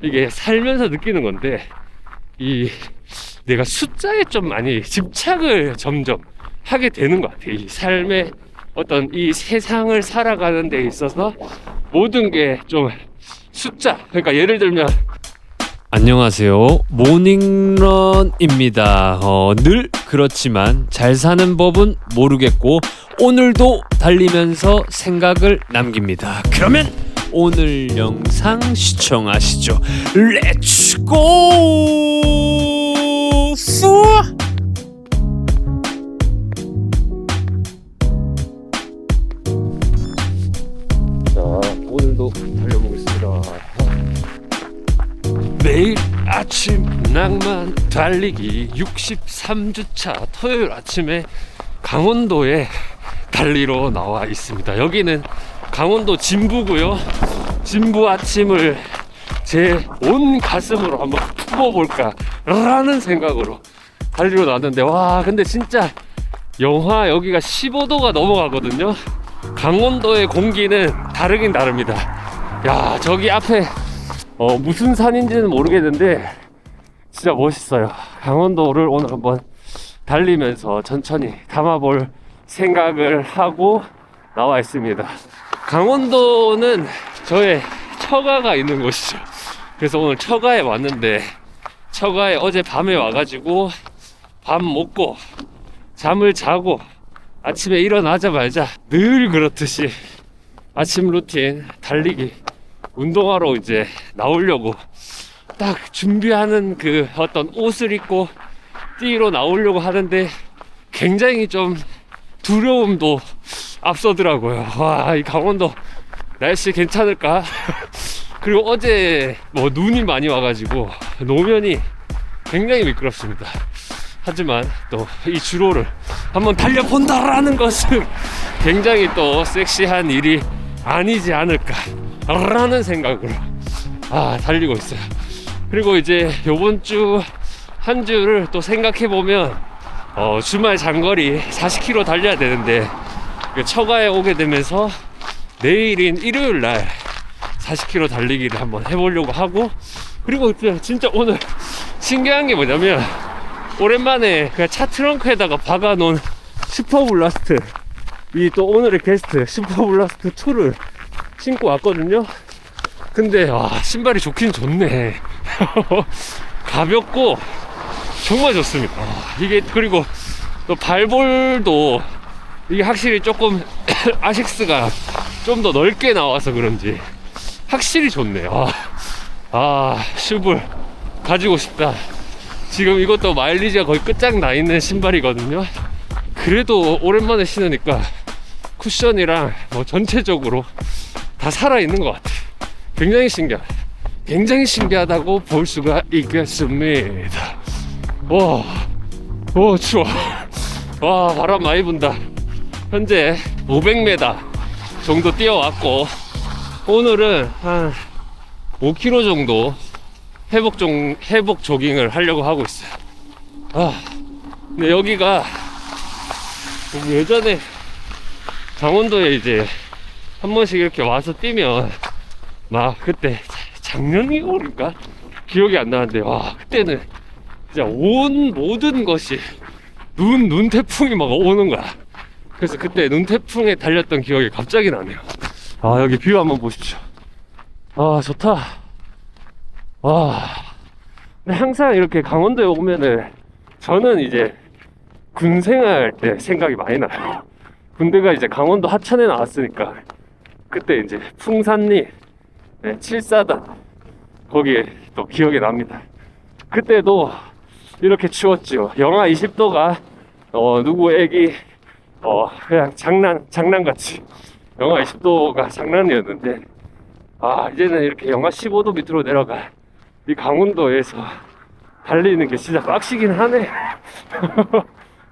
이게 살면서 느끼는 건데, 내가 숫자에 좀 많이 집착을 점점 하게 되는 것 같아. 이 삶의 어떤 이 세상을 살아가는 데 있어서 모든 게 좀 숫자. 그러니까 예를 들면, 안녕하세요, 모닝런입니다. 늘 그렇지만 잘 사는 법은 모르겠고 오늘도 달리면서 생각을 남깁니다. 그러면 오늘 영상 시청하시죠. 렛츠고! 자, 오늘도 달려보겠습니다. 매일 아침 낭만 달리기 63주차 토요일 아침에 강원도에 달리러 나와 있습니다. 여기는 강원도 진부고요. 진부 아침을 제 온 가슴으로 한번 품어볼까 라는 생각으로 달리러 나왔는데, 와, 근데 진짜 영하 여기가 15도가 넘어가거든요. 강원도의 공기는 다르긴 다릅니다. 야, 저기 앞에 무슨 산인지는 모르겠는데 진짜 멋있어요. 강원도를 오늘 한번 달리면서 천천히 담아볼 생각을 하고 나와 있습니다. 강원도는 저의 처가가 있는 곳이죠. 그래서 오늘 처가에 왔는데, 처가에 어제 밤에 와가지고 밥 먹고 잠을 자고 아침에 일어나자마자 늘 그렇듯이 아침 루틴 달리기 운동하러 이제 나오려고 딱 준비하는 그 어떤 옷을 입고 뛰러 나오려고 하는데 굉장히 좀 두려움도 앞서더라고요. 와, 이 강원도 날씨 괜찮을까? 그리고 어제 뭐 눈이 많이 와가지고 노면이 굉장히 미끄럽습니다. 하지만 또 이 주로를 한번 달려본다라는 것은 굉장히 또 섹시한 일이 아니지 않을까 라는 생각으로 달리고 있어요. 그리고 이제 요번 주 한 주를 또 생각해보면 주말 장거리 40km 달려야 되는데, 처가에 오게 되면서 내일인 일요일날 40km 달리기를 한번 해보려고 하고, 그리고 진짜 오늘 신기한 게 뭐냐면 오랜만에 그냥 차 트렁크에다가 박아놓은 슈퍼블라스트, 이 또 오늘의 게스트 슈퍼블라스트 2를 신고 왔거든요. 근데 신발이 좋긴 좋네. 가볍고 정말 좋습니다. 이게 그리고 또 발볼도 이게 확실히 조금 아식스가 좀 더 넓게 나와서 그런지 확실히 좋네요. 슈블 가지고 싶다. 지금 이것도 마일리지가 거의 끝장 나 있는 신발이거든요. 그래도 오랜만에 신으니까 쿠션이랑 뭐 전체적으로 다 살아있는 것 같아요. 굉장히 신기하다고 볼 수가 있겠습니다. 와, 추워. 와, 바람 많이 분다. 현재 500m 정도 뛰어왔고, 오늘은 한 5km 정도 회복 조깅을 하려고 하고 있어요. 근데 여기가 예전에 강원도에 이제 한 번씩 이렇게 와서 뛰면 막 그때 작년이니까 기억이 안 나는데, 그때는 진짜 모든 것이 눈 태풍이 막 오는 거야. 그래서 그때 눈 태풍에 달렸던 기억이 갑자기 나네요. 여기 뷰 한번 보십시오. 좋다. 근데 항상 이렇게 강원도에 오면은 저는 이제 군 생활 때 생각이 많이 나요. 군대가 이제 강원도 하천에 나왔으니까 그때 이제 풍산리 7사단 거기에 또 기억이 납니다. 그때도 이렇게 추웠죠. 영하 20도가 누구 애기 그냥 장난같이 영하 20도가 장난이었는데, 이제는 이렇게 영하 15도 밑으로 내려가 이 강원도에서 달리는 게 진짜 빡시긴 하네.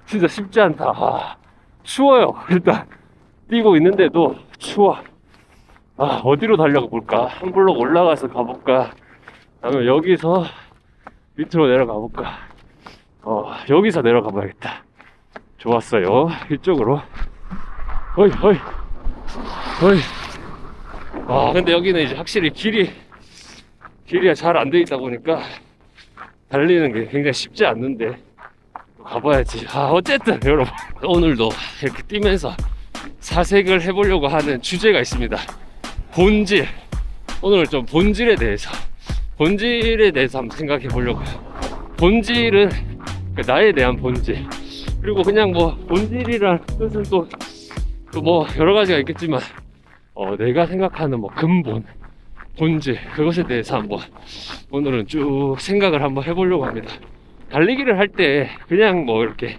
진짜 쉽지 않다. 추워요. 일단 뛰고 있는데도 추워. 어디로 달려가 볼까? 한 블록 올라가서 가볼까? 아니면 여기서 밑으로 내려가 볼까? 여기서 내려가 봐야겠다. 좋았어요. 이쪽으로. 어이. 근데 여기는 이제 확실히 길이 길이 잘 안 돼 있다 보니까 달리는 게 굉장히 쉽지 않는데 가봐야지. 어쨌든 여러분, 오늘도 이렇게 뛰면서 사색을 해보려고 하는 주제가 있습니다. 본질. 오늘 좀 본질에 대해서 한번 생각해 보려고요. 본질은 나에 대한 본질, 그리고 그냥 뭐 본질이란 뜻은 또 뭐 여러 가지가 있겠지만 내가 생각하는 뭐 근본, 본질, 그것에 대해서 한번 오늘은 쭉 생각을 한번 해보려고 합니다. 달리기를 할 때 그냥 뭐 이렇게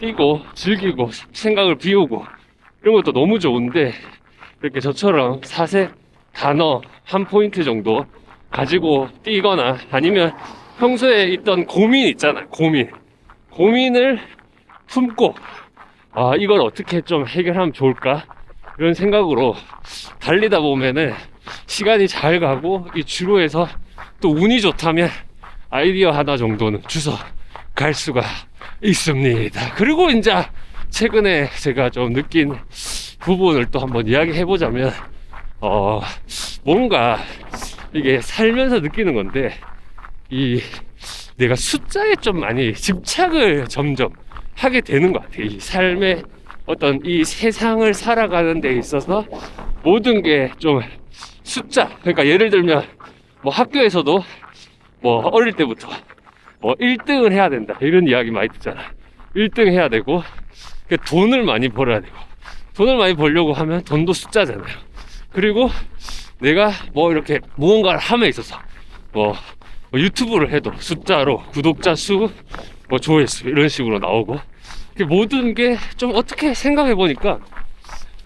뛰고 즐기고 생각을 비우고 이런 것도 너무 좋은데, 이렇게 저처럼 사색 단어 한 포인트 정도 가지고 뛰거나 아니면 평소에 있던 고민 있잖아요. 고민을 품고 이걸 어떻게 좀 해결하면 좋을까, 이런 생각으로 달리다 보면은 시간이 잘 가고, 이 주로에서 또 운이 좋다면 아이디어 하나 정도는 주워 갈 수가 있습니다. 그리고 이제 최근에 제가 좀 느낀 부분을 또 한번 이야기해 보자면, 뭔가 이게 살면서 느끼는 건데, 내가 숫자에 좀 많이 집착을 점점 하게 되는 것 같아요. 이 삶의 어떤 이 세상을 살아가는 데 있어서 모든 게 좀 숫자. 그러니까 예를 들면 뭐 학교에서도 뭐 어릴 때부터 뭐 1등을 해야 된다, 이런 이야기 많이 듣잖아. 1등 해야 되고, 돈을 많이 벌어야 되고, 돈을 많이 벌려고 하면 돈도 숫자잖아요. 그리고 내가 뭐 이렇게 무언가를 함에 있어서 뭐 유튜브를 해도 숫자로 구독자 수, 뭐 조회수 이런 식으로 나오고, 모든 게 좀 어떻게 생각해 보니까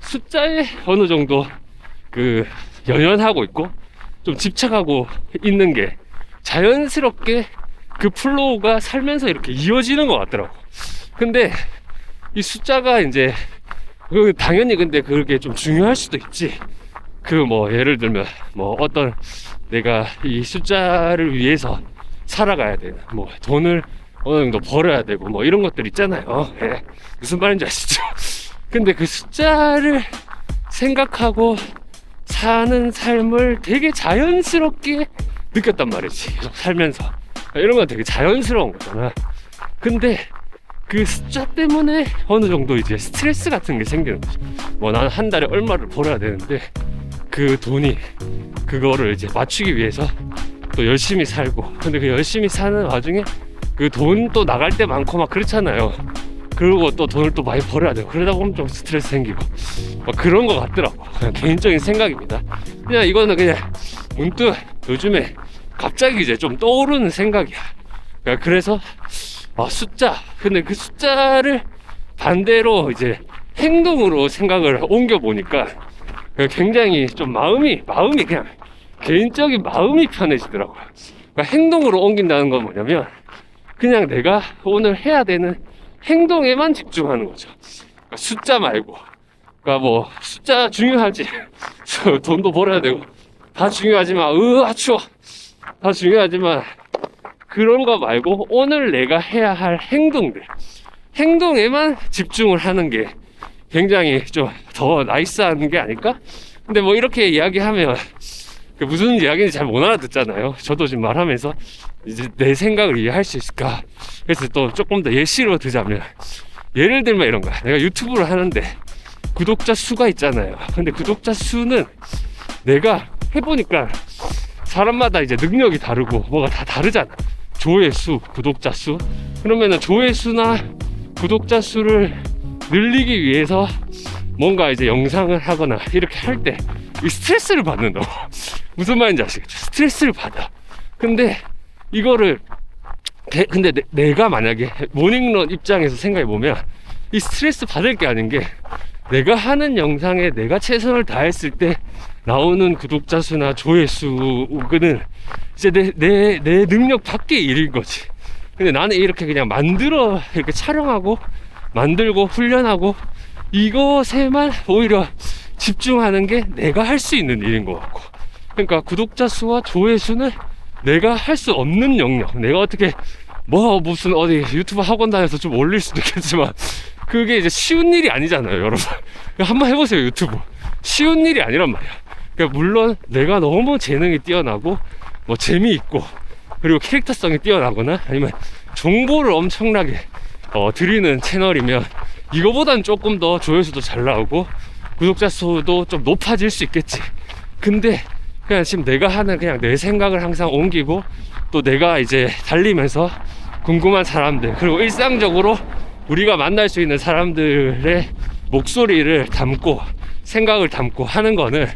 숫자에 어느 정도 연연하고 있고 좀 집착하고 있는 게 자연스럽게 그 플로우가 살면서 이렇게 이어지는 것 같더라고. 근데 이 숫자가 이제 당연히 근데 그게 좀 중요할 수도 있지. 뭐 예를 들면 뭐 어떤 내가 이 숫자를 위해서 살아가야 되는 뭐 돈을 어느 정도 벌어야 되고 뭐 이런 것들 있잖아요. 예. 무슨 말인지 아시죠? 근데 그 숫자를 생각하고 사는 삶을 되게 자연스럽게 느꼈단 말이지. 살면서 이런 건 되게 자연스러운 거잖아. 근데 그 숫자 때문에 어느 정도 이제 스트레스 같은 게 생기는 거지. 뭐 나는 한 달에 얼마를 벌어야 되는데 그 돈이 그거를 이제 맞추기 위해서 또 열심히 살고, 근데 그 열심히 사는 와중에 그 돈 또 나갈 때 많고 막 그렇잖아요. 그리고 또 돈을 또 많이 벌어야 되고, 그러다 보면 좀 스트레스 생기고 막 그런 거 같더라고. 그냥 개인적인 생각입니다. 그냥 이거는 그냥 문득 요즘에 갑자기 이제 좀 떠오르는 생각이야. 그래서 숫자. 근데 그 숫자를 반대로 이제 행동으로 생각을 옮겨 보니까 굉장히 좀 마음이 그냥 개인적인 마음이 편해지더라고요. 그러니까 행동으로 옮긴다는 건 뭐냐면 그냥 내가 오늘 해야 되는 행동에만 집중하는 거죠. 그러니까 숫자 말고. 그러니까 뭐 숫자 중요하지. 돈도 벌어야 되고 다 중요하지만 추워. 다 중요하지만 그런 거 말고 오늘 내가 해야 할 행동에만 집중을 하는 게 굉장히 좀 더 나이스한 게 아닐까? 근데 뭐 이렇게 이야기하면 무슨 이야기인지 잘 못 알아듣잖아요. 저도 지금 말하면서 이제 내 생각을 이해할 수 있을까? 그래서 또 조금 더 예시로 들자면, 예를 들면 이런 거야. 내가 유튜브를 하는데 구독자 수가 있잖아요. 근데 구독자 수는 내가 해보니까 사람마다 이제 능력이 다르고 뭐가 다 다르잖아. 조회수, 구독자 수. 그러면은 조회수나 구독자 수를 늘리기 위해서 뭔가 이제 영상을 하거나 이렇게 할 때 이 스트레스를 받는다고. 무슨 말인지 아시겠죠? 스트레스를 받아. 근데 이거를 근데 내가 만약에 모닝런 입장에서 생각해 보면 이 스트레스 받을 게 아닌 게, 내가 하는 영상에 내가 최선을 다했을 때 나오는 구독자 수나 조회수는 이제 내 능력 밖의 일인 거지. 근데 나는 이렇게 그냥 이렇게 촬영하고 만들고 훈련하고 이것에만 오히려 집중하는 게 내가 할 수 있는 일인 것 같고, 그러니까 구독자 수와 조회수는 내가 할 수 없는 영역. 내가 어떻게 뭐 무슨 어디 유튜브 학원 다녀서 좀 올릴 수도 있겠지만 그게 이제 쉬운 일이 아니잖아요, 여러분. 한번 해보세요. 유튜브 쉬운 일이 아니란 말이야. 그러니까 물론 내가 너무 재능이 뛰어나고 뭐 재미있고 그리고 캐릭터성이 뛰어나거나 아니면 정보를 엄청나게 드리는 채널이면 이거보단 조금 더 조회수도 잘 나오고 구독자 수도 좀 높아질 수 있겠지. 근데 그냥 지금 내가 하는 그냥 내 생각을 항상 옮기고 또 내가 이제 달리면서 궁금한 사람들 그리고 일상적으로 우리가 만날 수 있는 사람들의 목소리를 담고 생각을 담고 하는 거는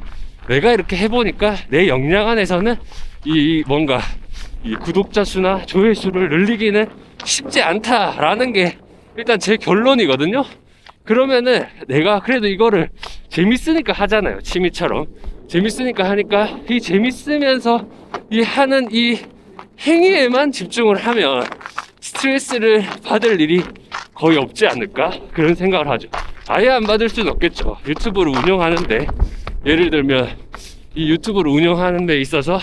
내가 이렇게 해보니까 내 역량 안에서는 이 뭔가 이 구독자 수나 조회수를 늘리기는 쉽지 않다라는 게 일단 제 결론이거든요. 그러면은 내가 그래도 이거를 재밌으니까 하잖아요. 취미처럼 재밌으니까 하니까 이 재밌으면서 이 하는 이 행위에만 집중을 하면 스트레스를 받을 일이 거의 없지 않을까 그런 생각을 하죠. 아예 안 받을 수는 없겠죠. 유튜브를 운영하는데 예를 들면 이 유튜브를 운영하는 데 있어서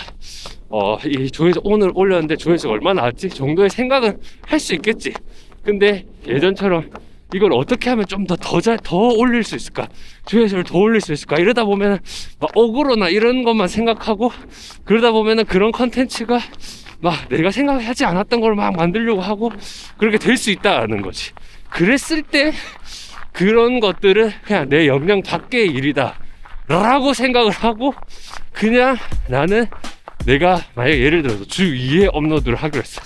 이 조회수 오늘 올렸는데 조회수가 얼마나 나왔지 정도의 생각은 할 수 있겠지. 근데 예전처럼 이걸 어떻게 하면 좀 더 올릴 수 있을까, 조회수를 더 올릴 수 있을까, 이러다 보면은 막 억울로나 이런 것만 생각하고 그러다 보면은 그런 컨텐츠가 막 내가 생각하지 않았던 걸 막 만들려고 하고 그렇게 될 수 있다는 거지. 그랬을 때 그런 것들은 그냥 내 역량 밖의 일이다 라고 생각을 하고 그냥 나는 내가 만약 예를 들어서 주 2회 업로드를 하기로 했어.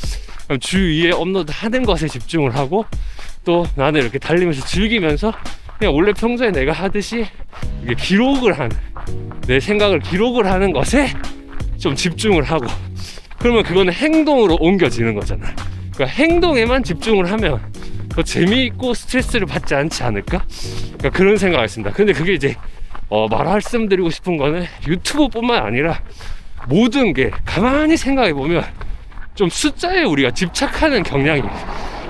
그럼 주 2회 업로드 하는 것에 집중을 하고 또 나는 이렇게 달리면서 즐기면서 그냥 원래 평소에 내가 하듯이 이게 기록을 하는 내 생각을 기록을 하는 것에 좀 집중을 하고 그러면 그거는 행동으로 옮겨지는 거잖아. 그러니까 행동에만 집중을 하면 더 재미있고 스트레스를 받지 않지 않을까? 그러니까 그런 생각을 했습니다. 근데 그게 이제 말씀드리고 싶은 거는 유튜브뿐만 아니라 모든 게 가만히 생각해 보면 좀 숫자에 우리가 집착하는 경향이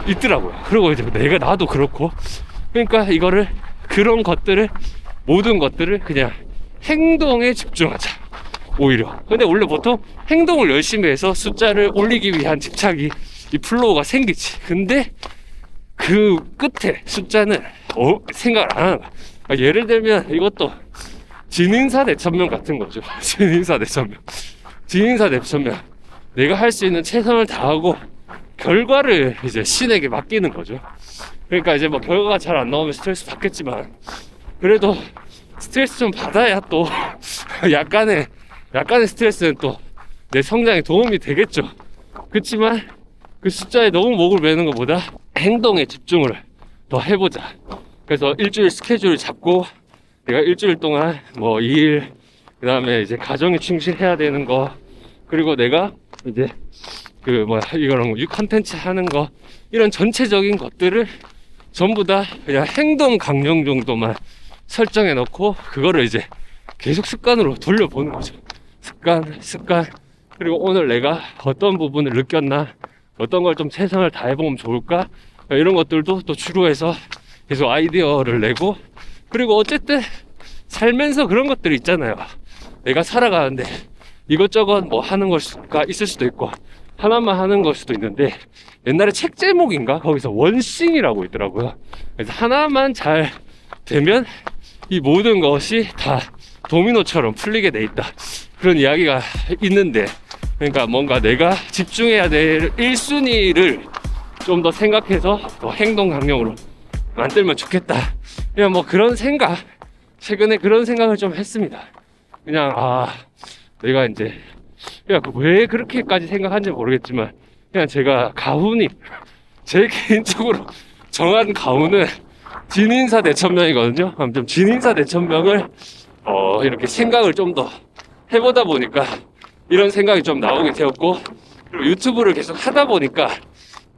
있더라고요. 그리고 이제 나도 그렇고 그러니까 이거를 그런 것들을 모든 것들을 그냥 행동에 집중하자 오히려. 근데 원래 보통 행동을 열심히 해서 숫자를 올리기 위한 집착이 이 플로우가 생기지. 근데 그 끝에 숫자는 생각을 안 하는 거야. 그러니까 예를 들면 이것도 진인사 대천명 같은 거죠. 진인사 대천명 내가 할 수 있는 최선을 다하고 결과를 이제 신에게 맡기는 거죠. 그러니까 이제 뭐 결과가 잘 안 나오면 스트레스 받겠지만 그래도 스트레스 좀 받아야 또 약간의 스트레스는 또 내 성장에 도움이 되겠죠. 그렇지만 그 숫자에 너무 목을 매는 것보다 행동에 집중을 더 해보자. 그래서 일주일 스케줄을 잡고 내가 일주일 동안 뭐 2일 그 다음에 이제 가정에 충실해야 되는 거 그리고 내가 이제 이거는 컨텐츠 하는 거 이런 전체적인 것들을 전부 다 그냥 행동 강령 정도만 설정해 놓고 그거를 이제 계속 습관으로 돌려보는 거죠. 습관 그리고 오늘 내가 어떤 부분을 느꼈나 어떤 걸 좀 최선을 다해보면 좋을까 이런 것들도 또 주로해서 계속 아이디어를 내고 그리고 어쨌든 살면서 그런 것들이 있잖아요. 내가 살아가는데 이것저것 뭐 하는 것가 있을 수도 있고 하나만 하는 걸 수도 있는데 옛날에 책 제목인가 거기서 원싱이라고 있더라고요. 그래서 하나만 잘 되면 이 모든 것이 다 도미노처럼 풀리게 돼 있다 그런 이야기가 있는데 그러니까 뭔가 내가 집중해야 될 1순위를 좀 더 생각해서 더 행동 강령으로 만들면 좋겠다. 그냥 뭐 그런 생각 최근에 그런 생각을 좀 했습니다. 그냥 내가 이제 그냥 왜 그렇게까지 생각하는지 모르겠지만 그냥 제가 가훈이 제 개인적으로 정한 가훈은 진인사 대천명이거든요. 아무튼 진인사 대천명을 이렇게 생각을 좀 더 해보다 보니까 이런 생각이 좀 나오게 되었고 그리고 유튜브를 계속 하다 보니까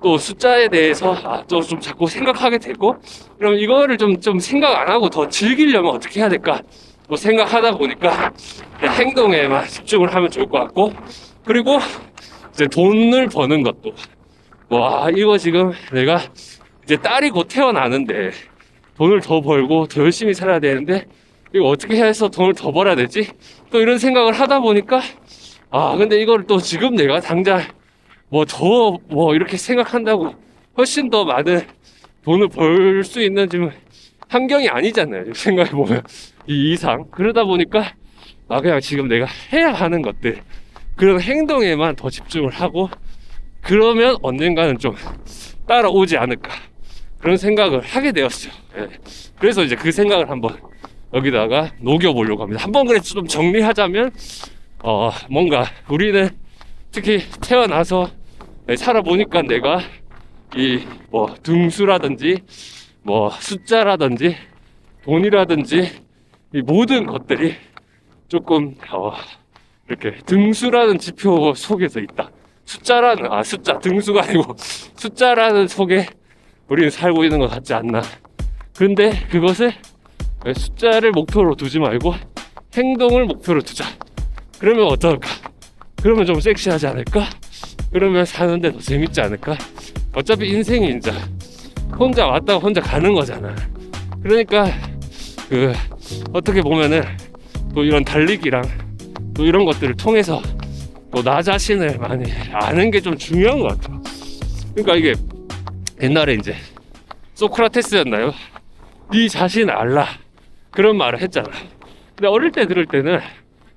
또 숫자에 대해서 또 좀 자꾸 생각하게 되고 그럼 이거를 좀 생각 안 하고 더 즐기려면 어떻게 해야 될까 뭐 생각하다 보니까 그냥 행동에만 집중을 하면 좋을 것 같고 그리고 이제 돈을 버는 것도 이거 지금 내가 이제 딸이 곧 태어나는데 돈을 더 벌고 더 열심히 살아야 되는데 이거 어떻게 해서 돈을 더 벌어야 되지 또 이런 생각을 하다 보니까 근데 이걸 또 지금 내가 당장 이렇게 생각한다고 훨씬 더 많은 돈을 벌 수 있는 지금 환경이 아니잖아요. 생각해보면 이 이상. 그러다 보니까 그냥 지금 내가 해야 하는 것들 그런 행동에만 더 집중을 하고, 그러면 언젠가는 좀 따라오지 않을까, 그런 생각을 하게 되었어요. 예. 그래서 이제 그 생각을 한번 여기다가 녹여보려고 합니다. 한번 그래도 좀 정리하자면, 뭔가 우리는 특히 태어나서 살아보니까 내가 이 뭐 등수라든지 뭐 숫자라든지 돈이라든지 이 모든 것들이 조금 이렇게 등수라는 지표 속에서 있다. 숫자 등수가 아니고 숫자라는 속에 우리는 살고 있는 것 같지 않나. 그런데 그것을 숫자를 목표로 두지 말고 행동을 목표로 두자. 그러면 어떨까? 그러면 좀 섹시하지 않을까? 그러면 사는데 더 재밌지 않을까? 어차피 인생이 이제 혼자 왔다가 혼자 가는 거잖아. 그러니까 어떻게 보면은 또 이런 달리기랑 또 이런 것들을 통해서 또 나 자신을 많이 아는 게 좀 중요한 것 같아. 그러니까 이게 옛날에 이제 소크라테스였나요? 네 자신을 알라, 그런 말을 했잖아. 근데 어릴 때 들을 때는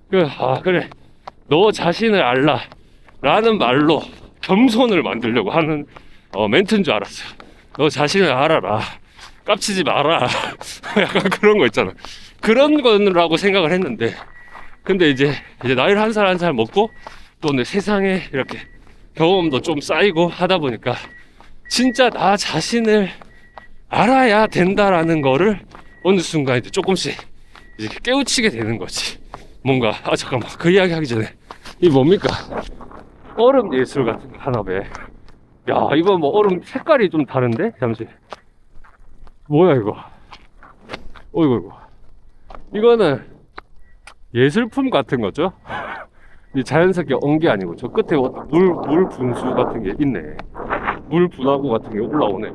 그래 너 자신을 알라 라는 말로 겸손을 만들려고 하는 멘트인 줄 알았어요. 너 자신을 알아라, 깝치지 마라 약간 그런 거 있잖아. 그런 거라고 생각을 했는데, 근데 이제 나이를 한 살 한 살 먹고 또 내 세상에 이렇게 경험도 좀 쌓이고 하다 보니까 진짜 나 자신을 알아야 된다라는 거를 어느 순간 이제 조금씩 이제 깨우치게 되는 거지. 뭔가 잠깐만, 그 이야기 하기 전에 이 뭡니까? 얼음 예술 같은 거 하나 봐. 야, 이거 뭐 얼음 색깔이 좀 다른데? 잠시. 뭐야 이거? 어이구. 이거는 예술품 같은 거죠? 이 자연스럽게 온 게 아니고 저 끝에 물 분수 같은 게 있네. 물 분화구 같은 게 올라오네.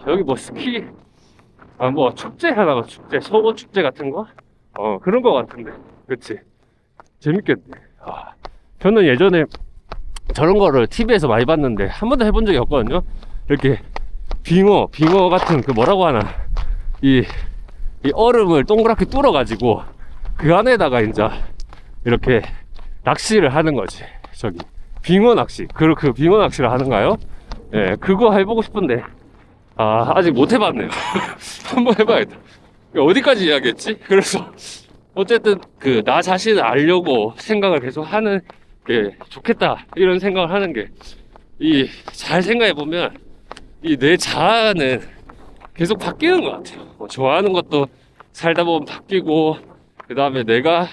여기 뭐 스키 뭐 축제 하나가 서거 축제 같은 거? 그런 거 같은데. 그치? 재밌겠네. 저는 예전에 저런 거를 TV에서 많이 봤는데 한 번도 해본 적이 없거든요. 이렇게 빙어 같은 뭐라고 하나, 이 얼음을 동그랗게 뚫어 가지고 그 안에다가 이제 이렇게 낚시를 하는 거지. 저기 빙어 낚시, 그 빙어 낚시를 하는가요? 예, 그거 해보고 싶은데 아직 못 해봤네요. 한번 해봐야겠다. 어디까지 이야기했지? 그래서 어쨌든 나 자신을 알려고 생각을 계속 하는 게 좋겠다, 이런 생각을 하는 게, 잘 생각해보면 내 자아는 계속 바뀌는 것 같아요. 좋아하는 것도 살다 보면 바뀌고, 그 다음에 내가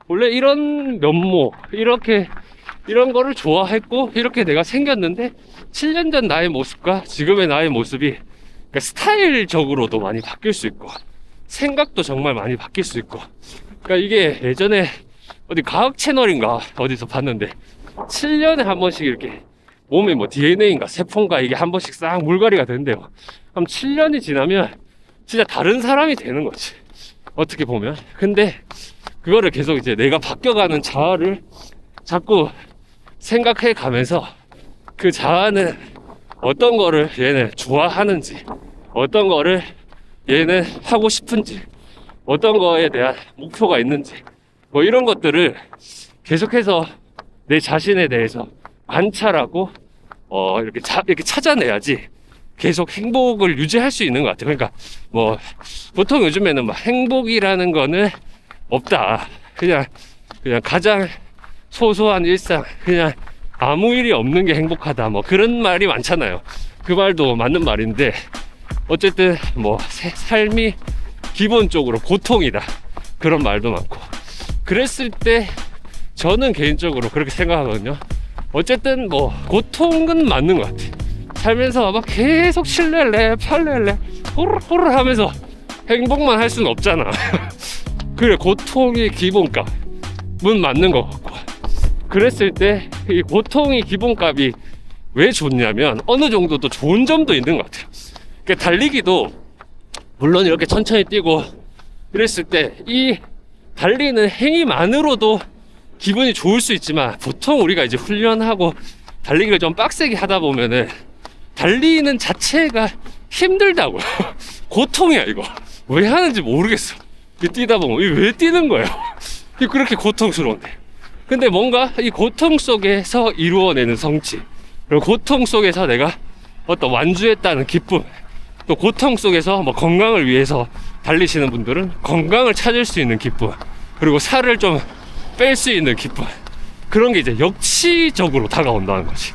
원래 이런 면모, 이런 거를 좋아했고 이렇게 내가 생겼는데 7년 전 나의 모습과 지금의 나의 모습이, 그러니까 스타일적으로도 많이 바뀔 수 있고 생각도 정말 많이 바뀔 수 있고. 그러니까 이게 예전에 어디 과학 채널인가 어디서 봤는데 7년에 한 번씩 이렇게 몸에 뭐 DNA인가 세포인가 이게 한 번씩 싹 물갈이가 된대요. 그럼 7년이 지나면 진짜 다른 사람이 되는 거지, 어떻게 보면. 근데 그거를 계속 이제 내가 바뀌어가는 자아를 자꾸 생각해 가면서 그 자아는 어떤 거를 얘는 좋아하는지, 어떤 거를 얘는 하고 싶은지, 어떤 거에 대한 목표가 있는지, 뭐 이런 것들을 계속해서 내 자신에 대해서 관찰하고 이렇게 찾아내야지 계속 행복을 유지할 수 있는 것 같아요. 그러니까 뭐 보통 요즘에는 막 행복이라는 거는 없다, 그냥 가장 소소한 일상, 그냥 아무 일이 없는 게 행복하다, 뭐 그런 말이 많잖아요. 그 말도 맞는 말인데, 어쨌든 뭐 삶이 기본적으로 고통이다, 그런 말도 많고. 그랬을 때 저는 개인적으로 그렇게 생각하거든요. 어쨌든 뭐 고통은 맞는 것 같아. 살면서 막 계속 칠렐레 팔렐레 호르호르 하면서 행복만 할 수는 없잖아. 그래, 고통이 기본값은 맞는 것 같고, 그랬을 때 이 고통이 기본값이 왜 좋냐면 어느 정도 또 좋은 점도 있는 것 같아요. 그러니까 달리기도 물론 이렇게 천천히 뛰고 이랬을 때 이 달리는 행위만으로도 기분이 좋을 수 있지만, 보통 우리가 이제 훈련하고 달리기를 좀 빡세게 하다 보면은 달리는 자체가 힘들다고. 고통이야 이거. 왜 하는지 모르겠어. 뛰다 보면 이게 왜 뛰는 거예요? 그렇게 고통스러운데. 근데 뭔가 이 고통 속에서 이루어내는 성취, 그리고 고통 속에서 내가 어떤 완주했다는 기쁨, 또 고통 속에서 뭐 건강을 위해서 달리시는 분들은 건강을 찾을 수 있는 기쁨, 그리고 살을 좀 뺄 수 있는 기쁨, 그런 게 이제 역치적으로 다가온다는 거지.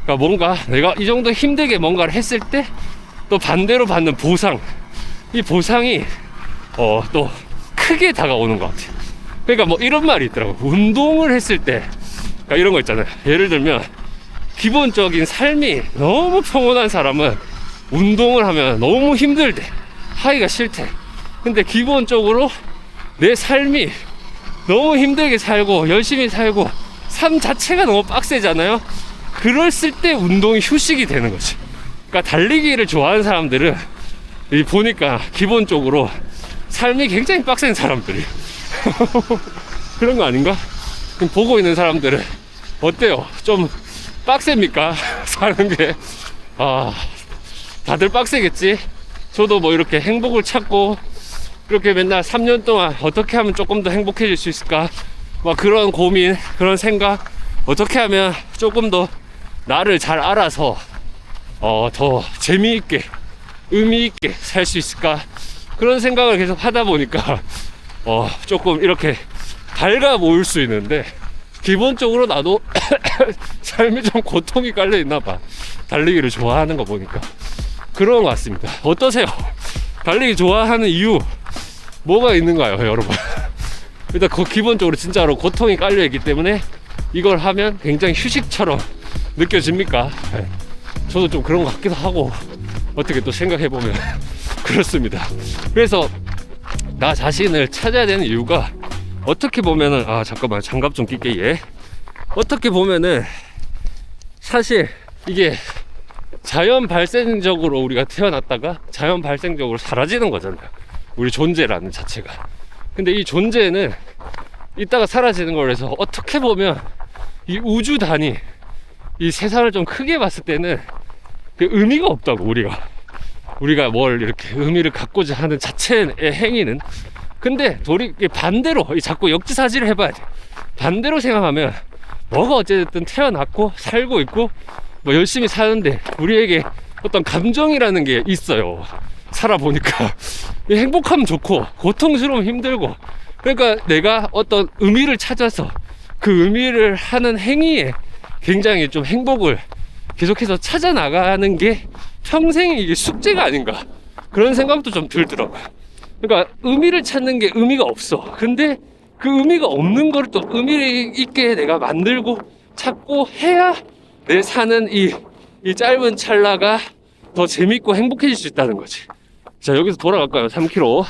그러니까 뭔가 내가 이 정도 힘들게 뭔가를 했을 때 또 반대로 받는 보상, 이 보상이 또 크게 다가오는 것 같아. 그러니까 뭐 이런 말이 있더라고. 운동을 했을 때, 그러니까 이런 거 있잖아요. 예를 들면 기본적인 삶이 너무 평온한 사람은 운동을 하면 너무 힘들대, 하기가 싫대. 근데 기본적으로 내 삶이 너무 힘들게 살고 열심히 살고 삶 자체가 너무 빡세잖아요. 그랬을 때 운동이 휴식이 되는 거지. 그러니까 달리기를 좋아하는 사람들은 보니까 기본적으로 삶이 굉장히 빡센 사람들이 그런 거 아닌가? 보고 있는 사람들은 어때요? 좀 빡셉니까? 사는 게. 다들 빡세겠지. 저도 뭐 이렇게 행복을 찾고 그렇게 맨날 3년 동안 어떻게 하면 조금 더 행복해질 수 있을까, 막 그런 고민, 그런 생각, 어떻게 하면 조금 더 나를 잘 알아서 더 재미있게 의미있게 살 수 있을까, 그런 생각을 계속 하다 보니까 조금 이렇게 밝아 보일 수 있는데, 기본적으로 나도 삶에 좀 고통이 깔려 있나 봐. 달리기를 좋아하는 거 보니까 그런 것 같습니다. 어떠세요? 달리기 좋아하는 이유 뭐가 있는가요, 여러분? 일단 기본적으로 진짜로 고통이 깔려 있기 때문에 이걸 하면 굉장히 휴식처럼 느껴집니까? 네. 저도 좀 그런 것 같기도 하고, 어떻게 또 생각해보면 그렇습니다. 그래서 나 자신을 찾아야 되는 이유가, 어떻게 보면은 잠깐만 장갑 좀 낄게. 얘 어떻게 보면은 사실 이게 자연 발생적으로 우리가 태어났다가 자연 발생적으로 사라지는 거잖아요, 우리 존재라는 자체가. 근데 이 존재는 이따가 사라지는 거라서, 어떻게 보면 이 우주 단위, 이 세상을 좀 크게 봤을 때는 그 의미가 없다고. 우리가 뭘 이렇게 의미를 갖고자 하는 자체의 행위는. 근데 반대로 자꾸 역지사지를 해봐야 돼. 반대로 생각하면 너가 어쨌든 태어났고 살고 있고 뭐 열심히 사는데 우리에게 어떤 감정이라는 게 있어요. 살아보니까 행복하면 좋고 고통스러우면 힘들고. 그러니까 내가 어떤 의미를 찾아서 그 의미를 하는 행위에 굉장히 좀 행복을 계속해서 찾아 나가는 게 평생의 이게 숙제가 아닌가, 그런 생각도 좀 들더라고요. 그러니까 의미를 찾는 게 의미가 없어. 근데 그 의미가 없는 걸 또 의미 있게 내가 만들고 찾고 해야 내 사는 이 짧은 찰나가 더 재밌고 행복해질 수 있다는 거지. 자, 여기서 돌아갈까요? 3km.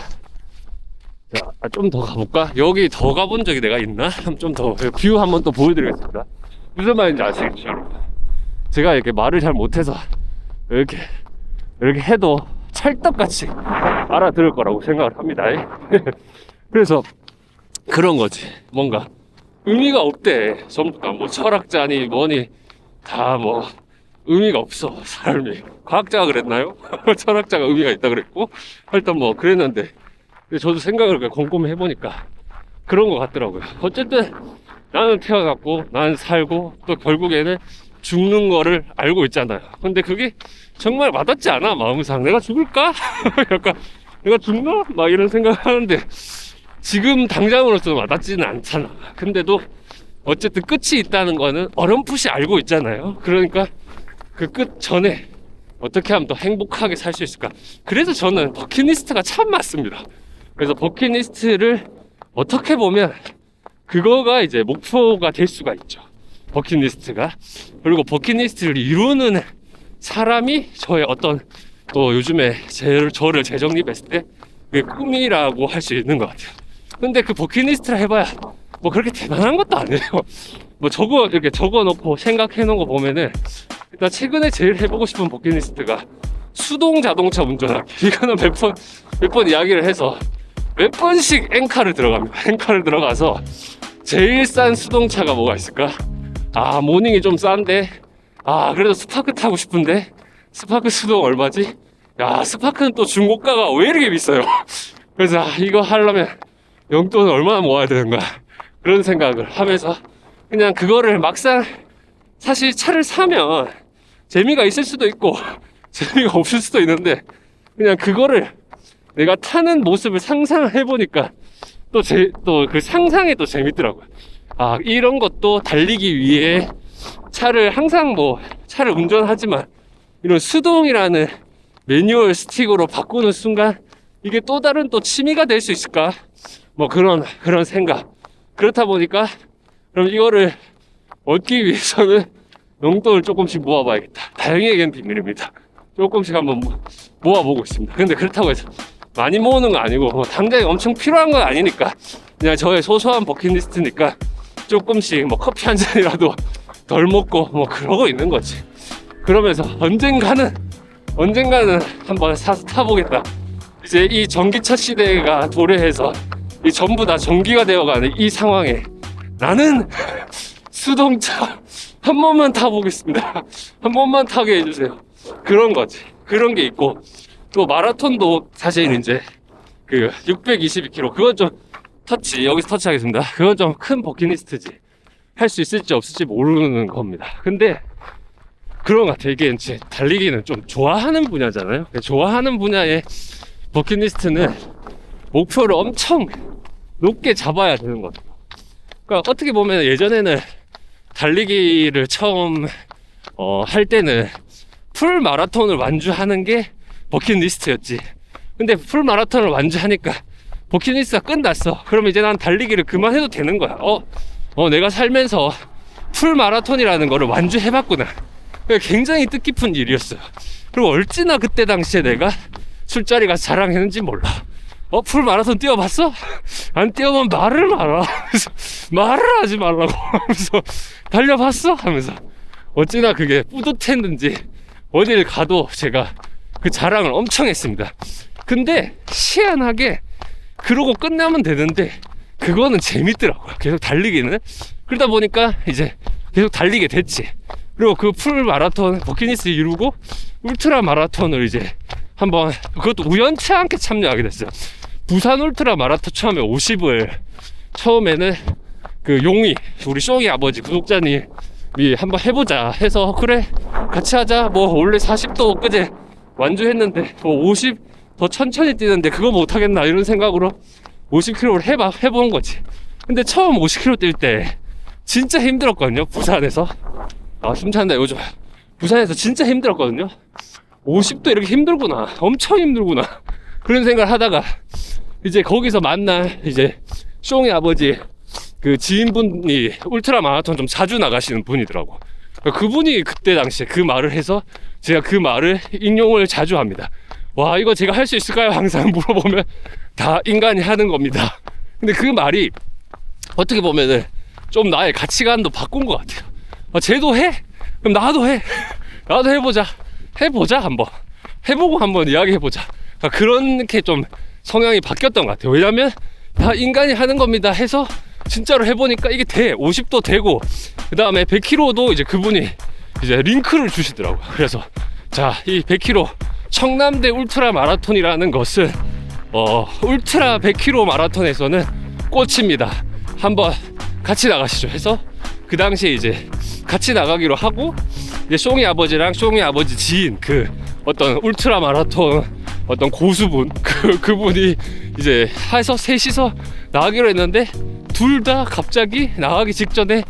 자, 좀 더 가볼까? 여기 더 가본 적이 내가 있나? 좀 더 뷰 한번 또 보여드리겠습니다. 무슨 말인지 아시겠죠, 여러분? 제가 이렇게 말을 잘 못해서 이렇게 해도 찰떡같이 알아들을 거라고 생각을 합니다. 그래서 그런 거지. 뭔가 의미가 없대. 전부 다 뭐 철학자니 뭐니 다 뭐 의미가 없어, 삶이. 과학자가 그랬나요? 철학자가 의미가 있다 그랬고, 하여튼 뭐 그랬는데, 근데 저도 생각을 곰곰이 해보니까 그런 것 같더라고요. 어쨌든 나는 태어났고 나는 살고 또 결국에는 죽는 거를 알고 있잖아요. 근데 그게 정말 와닿지 않아, 마음상. 내가 죽을까? 약간 내가 죽나? 막 이런 생각을 하는데 지금 당장으로서는 와닿지는 않잖아. 근데도 어쨌든 끝이 있다는 거는 어렴풋이 알고 있잖아요. 그러니까 그 끝 전에 어떻게 하면 더 행복하게 살 수 있을까. 그래서 저는 버킷리스트가 참 맞습니다. 그래서 버킷리스트를 어떻게 보면 그거가 이제 목표가 될 수가 있죠, 버킷리스트가. 그리고 버킷리스트를 이루는 사람이 저의 어떤, 또 요즘에 저를 재정립했을 때 그게 꿈이라고 할 수 있는 것 같아요. 근데 그 버킷리스트를 해봐야 뭐 그렇게 대단한 것도 아니에요. 뭐 이렇게 적어놓고 생각해 놓은 거 보면은, 일단 최근에 제일 해보고 싶은 버킷리스트가 수동 자동차 운전하기. 이거는 몇 번 이야기를 해서 몇 번씩 엔카를 들어갑니다. 엔카를 들어가서 제일 싼 수동차가 뭐가 있을까? 모닝이 좀 싼데, 그래도 스파크 타고 싶은데 스파크 수동 얼마지? 스파크는 또 중고가가 왜 이렇게 비싸요? 그래서 이거 하려면 용돈을 얼마나 모아야 되는 거야, 그런 생각을 하면서 그냥 그거를 막상 사실 차를 사면 재미가 있을 수도 있고 재미가 없을 수도 있는데 그냥 그거를 내가 타는 모습을 상상해보니까 또 그 상상이 또 재밌더라고요. 아, 이런 것도 달리기 위해 차를 항상 뭐 차를 운전하지만 이런 수동이라는 매뉴얼 스틱으로 바꾸는 순간 이게 또 다른 또 취미가 될 수 있을까? 뭐 그런 생각. 그렇다 보니까 그럼 이거를 얻기 위해서는 용돈을 조금씩 모아봐야겠다. 다행히에겐 비밀입니다. 조금씩 한번 모아보고 있습니다. 근데 그렇다고 해서 많이 모으는 거 아니고 뭐 당장에 엄청 필요한 건 아니니까 그냥 저의 소소한 버킷리스트니까 조금씩 뭐 커피 한 잔이라도 덜 먹고 뭐 그러고 있는 거지. 그러면서 언젠가는 한번 사서 타보겠다. 이제 이 전기차 시대가 도래해서 이 전부 다 전기가 되어가는 이 상황에 나는 수동차 한 번만 타보겠습니다. 한 번만 타게 해주세요. 그런 거지. 그런 게 있고 또 마라톤도 사실 이제 그 622km 그건 좀 여기서 터치하겠습니다. 그건 좀 큰 버킷리스트지. 할 수 있을지 없을지 모르는 겁니다. 근데 그런 것 같아. 이게 이제 달리기는 좀 좋아하는 분야잖아요. 좋아하는 분야의 버킷리스트는 목표를 엄청 높게 잡아야 되는 것 같아요. 그러니까 어떻게 보면 예전에는 달리기를 처음 할 때는 풀 마라톤을 완주하는 게 버킷리스트였지. 근데 풀 마라톤을 완주하니까 버킷리스트가 끝났어. 그럼 이제 난 달리기를 그만해도 되는 거야. 내가 살면서 풀 마라톤이라는 거를 완주해봤구나. 굉장히 뜻깊은 일이었어요. 그리고 어찌나 그때 당시에 내가 술자리 가서 자랑했는지 몰라. 풀 마라톤 뛰어봤어? 안 뛰어보면 말을 마라. 말을 하지 말라고 하면서 달려봤어? 하면서 어찌나 그게 뿌듯했는지 어딜 가도 제가 그 자랑을 엄청 했습니다. 근데 희한하게 그러고 끝나면 되는데 그거는 재밌더라고요. 계속 달리기는. 그러다 보니까 이제 계속 달리게 됐지. 그리고 그 풀 마라톤 버킷리스트 이루고 울트라 마라톤을 이제 한번 그것도 우연치 않게 참여하게 됐어요. 부산 울트라 마라톤 처음에 50을 처음에는 그 용이 우리 숑이 아버지 구독자님이 한번 해보자 해서 그래 같이 하자. 뭐 원래 40도 그제 완주했는데 뭐 50 더 천천히 뛰는데 그거 못하겠나 이런 생각으로 50km를 해본 거지. 근데 처음 50km 뛸 때 진짜 힘들었거든요. 부산에서 숨찬다 요즘. 부산에서 진짜 힘들었거든요. 50도 이렇게 힘들구나, 엄청 힘들구나 그런 생각을 하다가 이제 거기서 만난 이제 숑이 아버지 그 지인분이 울트라 마라톤 좀 자주 나가시는 분이더라고. 그분이 그때 당시에 그 말을 해서 제가 그 말을 인용을 자주 합니다. 와, 이거 제가 할 수 있을까요? 항상 물어보면 다 인간이 하는 겁니다. 근데 그 말이 어떻게 보면은 좀 나의 가치관도 바꾼 것 같아요. 쟤도 해? 그럼 나도 해. 나도 해보자 한번. 해보고 한번 이야기해보자. 그렇게 좀 성향이 바뀌었던 것 같아요. 왜냐면 다 인간이 하는 겁니다 해서 진짜로 해보니까 이게 돼. 50도 되고 그 다음에 100km도 이제 그분이 이제 링크를 주시더라고요. 그래서 자, 이 100km 청남대 울트라 마라톤이라는 것은 울트라 100km 마라톤에서는 꽃입니다. 한번 같이 나가시죠 해서 그 당시에 이제 같이 나가기로 하고 이제 숑이 아버지랑 숑이 아버지 지인 그 어떤 울트라 마라톤 어떤 고수분 그분이 이제 해서 셋이서 나가기로 했는데 둘 다 갑자기 나가기 직전에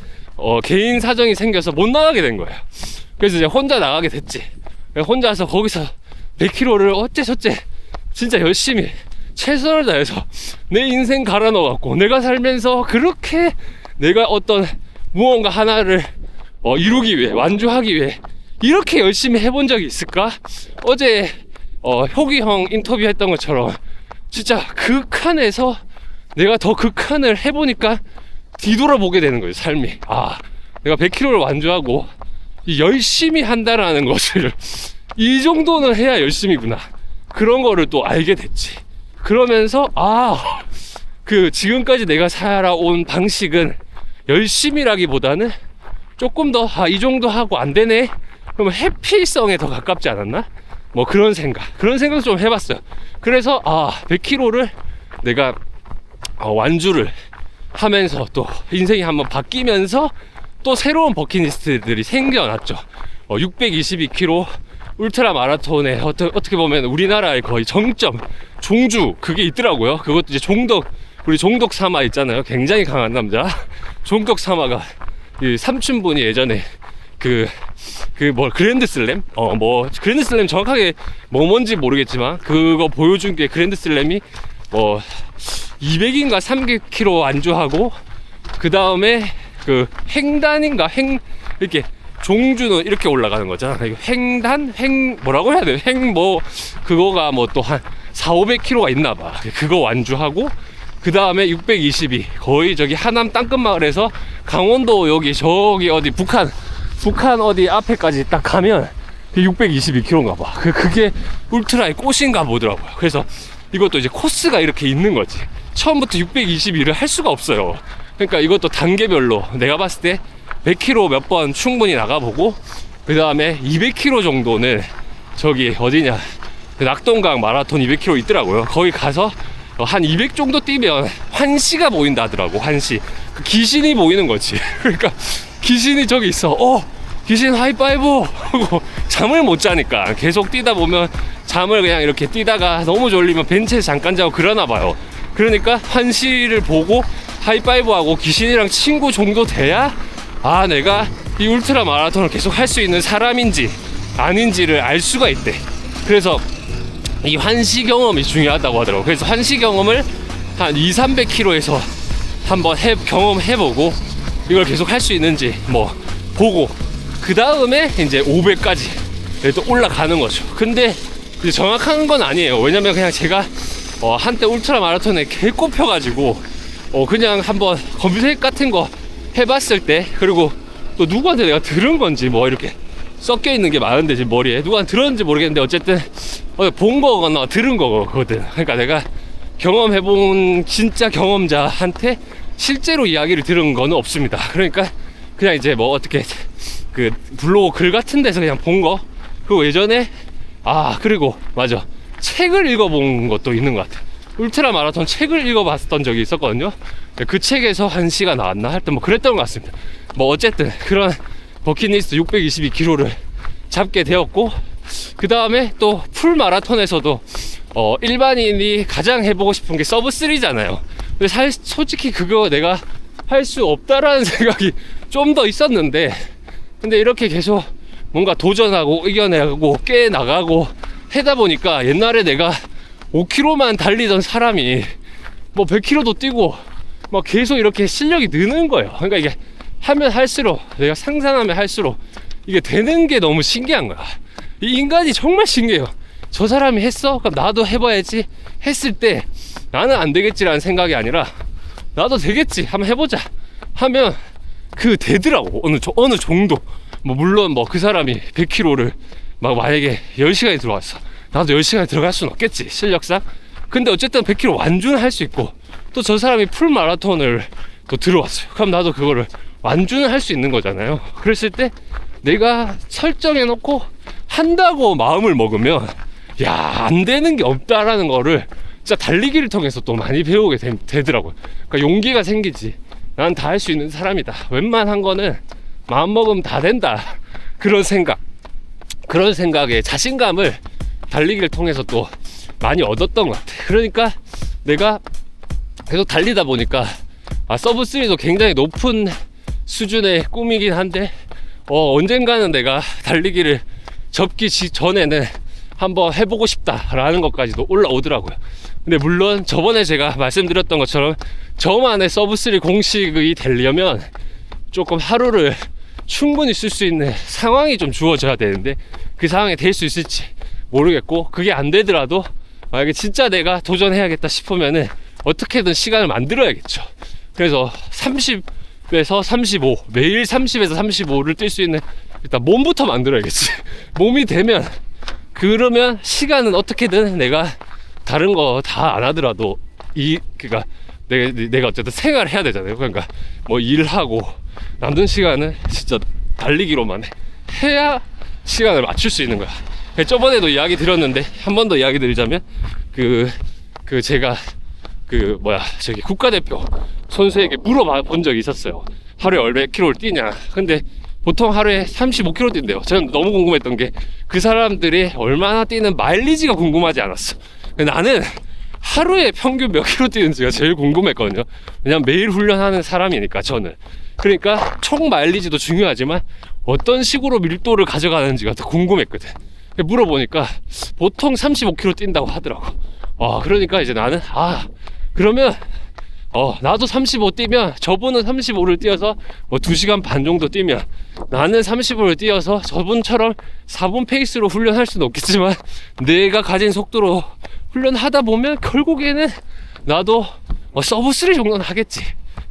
개인 사정이 생겨서 못 나가게 된 거예요. 그래서 이제 혼자 나가게 됐지. 혼자서 거기서 100km를 어째저째 진짜 열심히 최선을 다해서 내 인생 갈아 넣어갖고 내가 살면서 그렇게 내가 어떤 무언가 하나를 이루기 위해 완주하기 위해 이렇게 열심히 해본 적이 있을까? 어제 효기 형 인터뷰했던 것처럼 진짜 극한에서 내가 더 극한을 해보니까 뒤돌아보게 되는 거예요. 삶이. 내가 100km를 완주하고 열심히 한다라는 것을 이 정도는 해야 열심이구나. 그런 거를 또 알게 됐지. 그러면서 그 지금까지 내가 살아온 방식은 열심이라기보다는 조금 더 이 정도 하고 안 되네. 그러면 해피성에 더 가깝지 않았나? 뭐 그런 생각도 좀 해봤어요. 그래서 100km를 내가 완주를 하면서 또 인생이 한번 바뀌면서 또 새로운 버킷리스트들이 생겨났죠. 622km 울트라 마라톤에 어떻게 보면 우리나라의 거의 정점 종주 그게 있더라고요. 그것도 이제 우리 종덕 사마 있잖아요. 굉장히 강한 남자 종덕 사마가 이 삼촌분이 예전에 그랜드슬램? 그랜드슬램 정확하게 뭔지 모르겠지만 그거 보여준 게 그랜드슬램이 200인가 300km 안주하고 그 다음에 그 횡단인가 이렇게 종주는 이렇게 올라가는 거잖아. 뭐라고 해야 돼? 그거가 뭐 또 한 400-500km가 있나 봐. 그거 완주하고 그 다음에 622 거의 저기 하남 땅끝마을에서 강원도 저기 어디 북한 어디 앞에까지 딱 가면 622km인가 봐. 그게 울트라의 꽃인가 보더라고요. 그래서 이것도 이제 코스가 이렇게 있는 거지. 처음부터 622를 할 수가 없어요. 그러니까 이것도 단계별로 내가 봤을 때 100km 몇 번 충분히 나가보고 그 다음에 200km 정도는 저기 어디냐 낙동강 마라톤 200km 있더라고요. 거기 가서 한 200 정도 뛰면 환시가 보인다 하더라고. 환시 그 귀신이 보이는 거지. 그러니까 귀신이 저기 있어. 귀신 하이파이브 하고 잠을 못 자니까 계속 뛰다 보면 잠을 그냥 이렇게 뛰다가 너무 졸리면 벤치에서 잠깐 자고 그러나 봐요. 그러니까 환시를 보고 하이파이브하고 귀신이랑 친구 정도 돼야 내가 이 울트라 마라톤을 계속 할 수 있는 사람인지 아닌지를 알 수가 있대. 그래서 이 환시 경험이 중요하다고 하더라고. 그래서 환시 경험을 한 200-300km에서 한번 경험해보고 이걸 계속 할 수 있는지 보고 그 다음에 이제 500까지 또 올라가는 거죠. 근데 이제 정확한 건 아니에요. 왜냐면 그냥 제가 한때 울트라 마라톤에 개 꼽혀가지고 그냥 한번 검색 같은 거 해봤을 때, 그리고 또 누구한테 내가 들은 건지 이렇게 섞여 있는 게 많은데 지금 머리에 누구한테 들었는지 모르겠는데 어쨌든 본 거거나 들은 거거든. 그러니까 내가 경험해본 진짜 경험자한테 실제로 이야기를 들은 거는 없습니다. 그러니까 그냥 이제 어떻게 그 블로그 글 같은 데서 그냥 본 거. 그리고 예전에 그리고 맞아, 책을 읽어본 것도 있는 것 같아. 울트라 마라톤 책을 읽어봤던 적이 있었거든요. 그 책에서 한시가 나왔나 할 때 그랬던 것 같습니다. 어쨌든 그런 버킷리스트 622km를 잡게 되었고, 그 다음에 또 풀 마라톤에서도 일반인이 가장 해보고 싶은 게 서브3잖아요. 근데 솔직히 그거 내가 할 수 없다라는 생각이 좀 더 있었는데, 근데 이렇게 계속 뭔가 도전하고 이겨내고 깨나가고 하다 보니까 옛날에 내가 5km만 달리던 사람이 100km도 뛰고 계속 이렇게 실력이 느는 거예요. 그러니까 이게 하면 할수록, 내가 상상하면 할수록 이게 되는 게 너무 신기한 거야. 이 인간이 정말 신기해요. 저 사람이 했어? 그럼 나도 해봐야지 했을 때 나는 안 되겠지라는 생각이 아니라 나도 되겠지, 한번 해보자 하면 되더라고. 어느 정도. 물론 그 사람이 100km를 만약에 10시간에 들어왔어. 나도 10시간에 들어갈 수는 없겠지, 실력상. 근데 어쨌든 100km 완주는 할 수 있고, 또 저 사람이 풀 마라톤을 또 들어왔어요. 그럼 나도 그거를 완주는 할 수 있는 거잖아요. 그랬을 때 내가 설정해놓고 한다고 마음을 먹으면 안 되는 게 없다라는 거를 진짜 달리기를 통해서 또 많이 배우게 되더라고요. 그러니까 용기가 생기지. 난 다 할 수 있는 사람이다. 웬만한 거는 마음 먹으면 다 된다. 그런 생각에 자신감을 달리기를 통해서 또 많이 얻었던 것 같아. 그러니까 내가 계속 달리다 보니까 서브3도 굉장히 높은 수준의 꿈이긴 한데 언젠가는 내가 달리기를 접기 전에는 한번 해보고 싶다라는 것까지도 올라오더라고요. 근데 물론 저번에 제가 말씀드렸던 것처럼 저만의 서브3 공식이 되려면 조금 하루를 충분히 쓸 수 있는 상황이 좀 주어져야 되는데 그 상황에 될 수 있을지 모르겠고, 그게 안 되더라도 만약에 진짜 내가 도전해야겠다 싶으면은 어떻게든 시간을 만들어야겠죠. 그래서 30에서 35, 매일 30에서 35를 뛸 수 있는 일단 몸부터 만들어야겠지. 몸이 되면, 그러면 시간은 어떻게든 내가 다른 거 다 안 하더라도 그러니까 내가 어쨌든 생활을 해야 되잖아요. 그러니까 일하고 남는 시간은 진짜 달리기로만 해야 시간을 맞출 수 있는 거야. 저번에도 이야기 드렸는데 한 번 더 이야기 드리자면 제가 저기 국가대표 선수에게 물어봐 본 적이 있었어요. 하루에 몇 킬로를 뛰냐. 근데 보통 하루에 35km 뛴대요. 저는 너무 궁금했던 게 그 사람들이 얼마나 뛰는 마일리지가 궁금하지 않았어. 나는 하루에 평균 몇 킬로 뛰는지가 제일 궁금했거든요. 왜냐면 매일 훈련하는 사람이니까 저는. 그러니까 총 마일리지도 중요하지만 어떤 식으로 밀도를 가져가는지가 더 궁금했거든. 물어보니까 보통 35km 뛴다고 하더라고. 그러니까 이제 나는 그러면 나도 35 뛰면 저분은 35를 뛰어서 뭐 2시간 반 정도 뛰면 나는 35를 뛰어서 저분처럼 4분 페이스로 훈련할 수는 없겠지만 내가 가진 속도로 훈련하다 보면 결국에는 나도 서브 3 정도는 하겠지.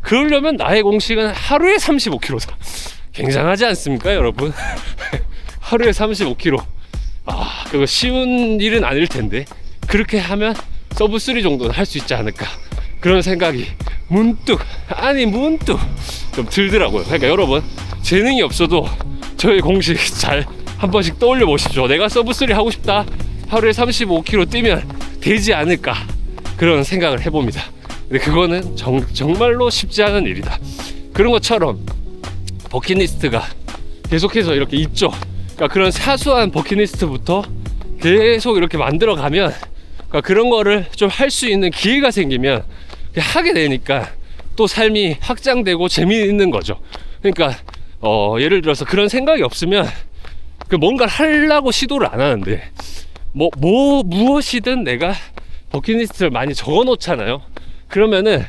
그러려면 나의 공식은 하루에 35km다. 굉장하지 않습니까 여러분? 하루에 35km. 그거 쉬운 일은 아닐 텐데 그렇게 하면 서브 3 정도는 할 수 있지 않을까, 그런 생각이 문득 좀 들더라고요. 그러니까 여러분, 재능이 없어도 저의 공식 잘 한 번씩 떠올려 보십시오. 내가 서브 3 하고 싶다, 하루에 35km 뛰면 되지 않을까, 그런 생각을 해봅니다. 근데 그거는 정말로 쉽지 않은 일이다. 그런 것처럼 버킷리스트가 계속해서 이렇게 있죠. 그러니까 그런 사소한 버킷리스트부터 계속 이렇게 만들어 가면, 그러니까 그런 거를 좀 할 수 있는 기회가 생기면 하게 되니까 또 삶이 확장되고 재미있는 거죠. 그러니까 예를 들어서 그런 생각이 없으면 뭔가를 하려고 시도를 안 하는데, 무엇이든 내가 버킷리스트를 많이 적어 놓잖아요. 그러면은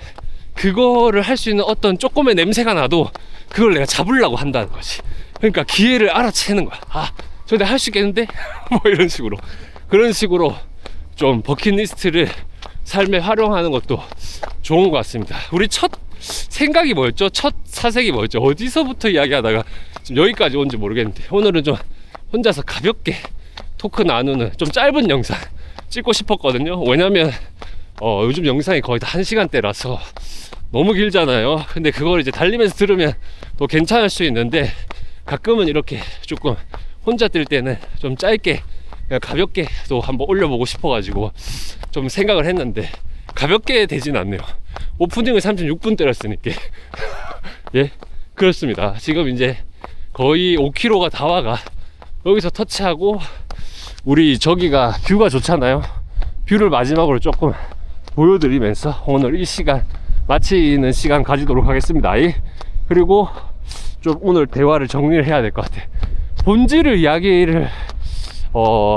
그거를 할 수 있는 어떤 조금의 냄새가 나도 그걸 내가 잡으려고 한다는 거지. 그러니까 기회를 알아채는 거야. 저 내가 할 수 있겠는데? 뭐 이런 식으로. 그런 식으로 좀 버킷리스트를 삶에 활용하는 것도 좋은 것 같습니다. 우리 첫 생각이 뭐였죠? 첫 사색이 뭐였죠? 어디서부터 이야기하다가 지금 여기까지 온지 모르겠는데, 오늘은 좀 혼자서 가볍게 토크 나누는 좀 짧은 영상 찍고 싶었거든요. 왜냐면 요즘 영상이 거의 다 1시간대라서 너무 길잖아요. 근데 그걸 이제 달리면서 들으면 또 괜찮을 수 있는데, 가끔은 이렇게 조금 혼자 뛸 때는 좀 짧게 그냥 가볍게 또 한번 올려보고 싶어가지고 좀 생각을 했는데, 가볍게 되진 않네요. 오프닝을 36분 때렸으니까. 예, 그렇습니다. 지금 이제 거의 5km가 다 와가. 여기서 터치하고, 우리 저기가 뷰가 좋잖아요. 뷰를 마지막으로 조금 보여드리면서 오늘 이 시간 마치는 시간 가지도록 하겠습니다. 그리고 좀 오늘 대화를 정리를 해야 될 것 같아. 본질을 이야기를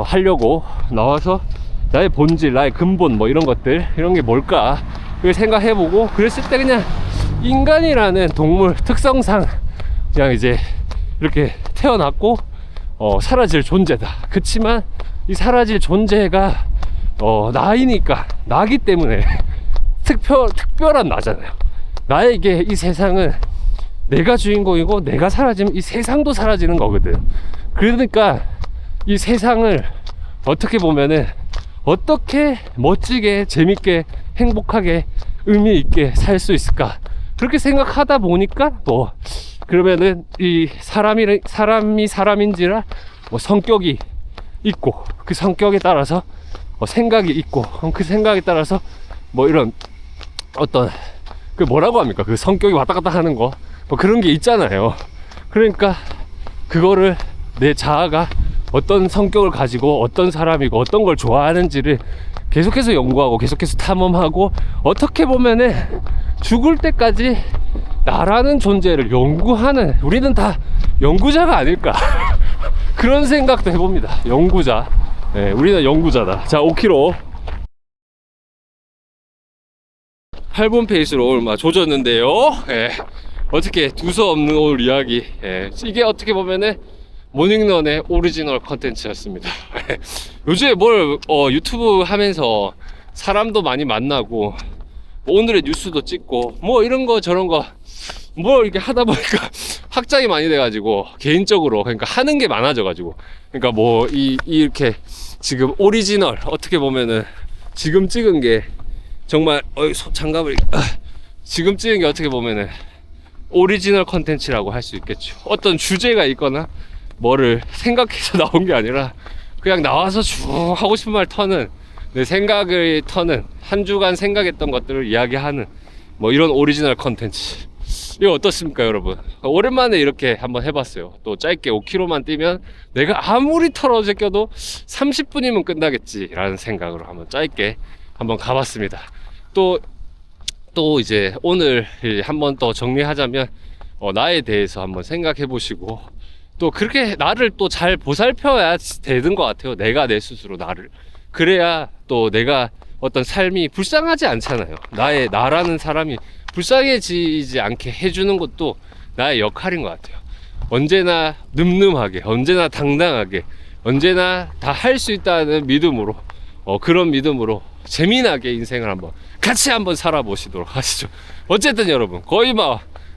하려고 나와서 나의 본질, 나의 근본, 뭐 이런 것들, 이런 게 뭘까 그걸 생각해보고, 그랬을 때 그냥 인간이라는 동물 특성상 그냥 이제 이렇게 태어났고 사라질 존재다. 그치만 이 사라질 존재가 나이니까, 나기 때문에 특별한 나잖아요. 나에게 이 세상은 내가 주인공이고, 내가 사라지면 이 세상도 사라지는 거거든. 그러니까 이 세상을 어떻게 보면은 어떻게 멋지게, 재밌게, 행복하게, 의미 있게 살 수 있을까, 그렇게 생각하다 보니까 그러면은 이 사람이 사람인지라 성격이 있고, 그 성격에 따라서 생각이 있고, 그 생각에 따라서 이런 어떤 뭐라고 합니까? 그 성격이 왔다 갔다 하는 거, 그런 게 있잖아요. 그러니까 그거를 내 자아가 어떤 성격을 가지고 어떤 사람이고 어떤 걸 좋아하는지를 계속해서 연구하고 계속해서 탐험하고, 어떻게 보면은 죽을 때까지 나라는 존재를 연구하는, 우리는 다 연구자가 아닐까 그런 생각도 해봅니다. 연구자. 네, 우리는 연구자다. 자, 5km 8분 페이스로 얼마 조졌는데요. 네, 어떻게 두서없는 오늘 이야기. 이게 어떻게 보면은 모닝런의 오리지널 컨텐츠였습니다. 요즘에 유튜브 하면서 사람도 많이 만나고, 오늘의 뉴스도 찍고, 이런 거 저런 거 이렇게 하다 보니까 확장이 많이 돼가지고, 개인적으로 그러니까 하는 게 많아져가지고, 그러니까 이렇게 지금 오리지널, 어떻게 보면은 지금 찍은 게 정말 장갑을 지금 찍은 게 어떻게 보면은 오리지널 컨텐츠라고 할 수 있겠죠. 어떤 주제가 있거나 뭐를 생각해서 나온 게 아니라 그냥 나와서 쭉 하고 싶은 말 터는, 내 생각을 터는, 한 주간 생각했던 것들을 이야기하는 이런 오리지널 컨텐츠. 이거 어떻습니까, 여러분? 오랜만에 이렇게 한번 해봤어요. 또 짧게 5km만 뛰면 내가 아무리 털어 제껴도 30분이면 끝나겠지라는 생각으로 한번 짧게 한번 가봤습니다. 또 이제 오늘 한번 더 정리하자면 나에 대해서 한번 생각해 보시고 또 그렇게 나를 또 잘 보살펴야 되는 것 같아요. 내가 내 스스로 나를. 그래야 또 내가 어떤 삶이 불쌍하지 않잖아요. 나라는 사람이 불쌍해지지 않게 해주는 것도 나의 역할인 것 같아요. 언제나 늠름하게, 언제나 당당하게, 언제나 다 할 수 있다는 믿음으로, 그런 믿음으로 재미나게 인생을 같이 한번 살아보시도록 하시죠. 어쨌든 여러분,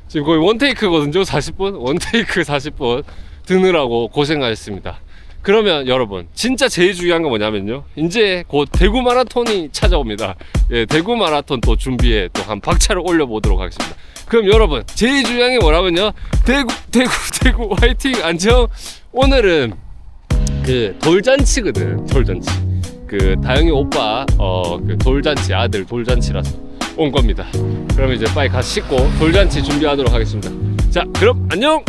지금 거의 원테이크거든요. 40분? 원테이크 40분 드느라고 고생하셨습니다. 그러면 여러분, 진짜 제일 중요한 건 뭐냐면요, 이제 곧 대구 마라톤이 찾아옵니다. 예, 대구 마라톤 또 준비에 또 한 박차를 올려보도록 하겠습니다. 그럼 여러분, 제일 중요한 게 뭐라면요, 대구 화이팅 안녕. 오늘은 그 돌잔치거든. 돌잔치, 그 다영이 오빠 그 돌잔치, 아들 돌잔치라서 온 겁니다. 그럼 이제 빨리 가서 씻고 돌잔치 준비하도록 하겠습니다. 자, 그럼 안녕.